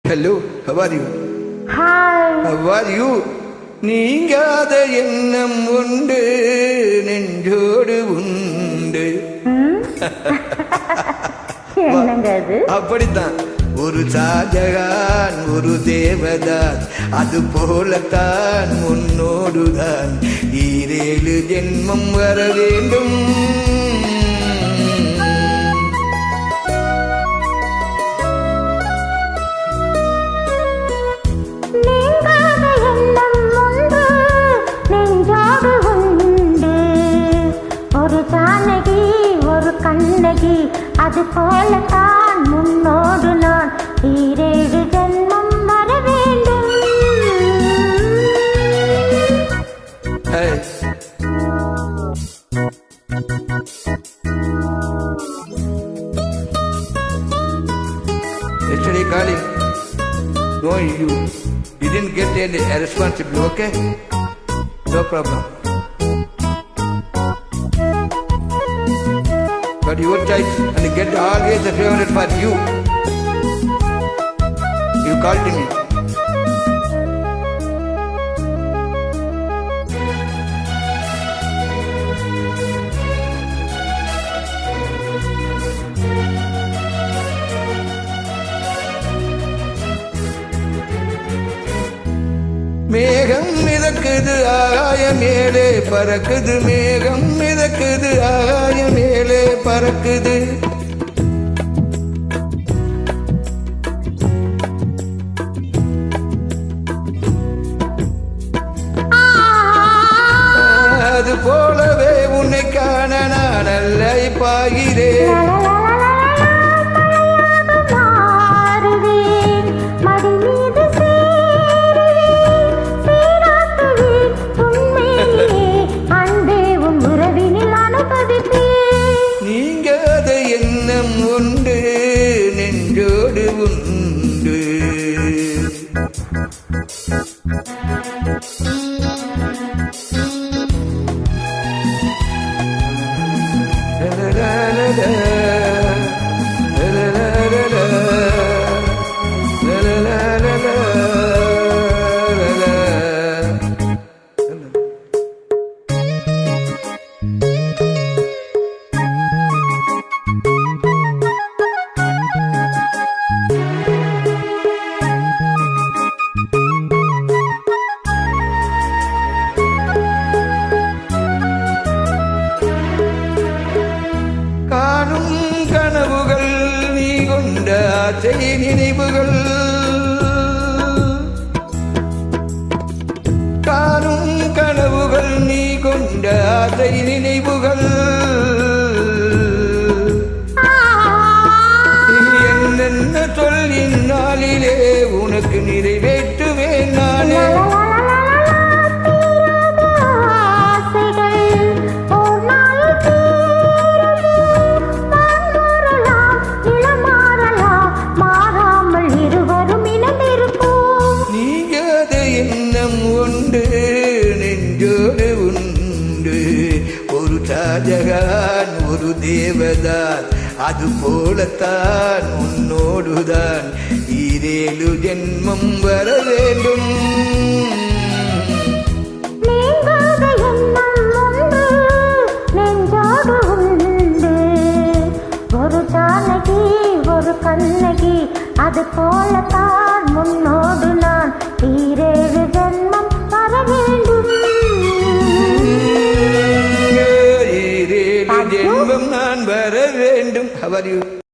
Hello, how are you? Hi. How are you? நீங்காத எண்ணம் உண்டு நெஞ்சோடு உண்டு. என்னங்க அது? அப்படித்தான் ஒரு ஷாஜகான் ஒரு தேவதாஸ், அது போலத்தான் உன்னோடுதான் ஈரேழு ஜென்மம் வர வேண்டும். அது போலத்தான் முன்னோடு நான் ஈரேழு ஜென்மம் வர வேண்டும். Yesterday calling, no, you didn't get any responsibility, okay? No problem. But your choice and get always a favorite for you. You called me. மேகம் மிதக்குது ஆகாய மேலே பறக்குது, மேகம் மிதக்குது ஆகாய மேலே பறக்குது. அது போலவே உன்னை காண நான் அலைப்பாகிறேன். நீங்காத எண்ணம் உண்டு நெஞ்சோடு உண்டு. காணும் கனவுகள் நீ கொண்ட ஆசை நினைவுகள், காணும் கனவுகள் நீ கொண்ட ஆசை நினைவுகள். என்னென்ன சொல்லின் நாளிலே உனக்கு நிறைவேற்றுவேன் நானே. உண்டு நெஞ்சோடு உண்டு ஒரு ஷாஜகான் ஒரு தேவதாஸ், அது போலத்தான் உன்னோடுதான் ஈரேழு ஜென்மம் வர வேண்டும். ஒரு ஜானகி ஒரு கண்ணகி, அது போலத்தான் முன்னோடு நான் ஈரேழு ஜென்மம் வர வேண்டும். ஈரேழு ஜென்மம் நான் வர வேண்டும். How are you?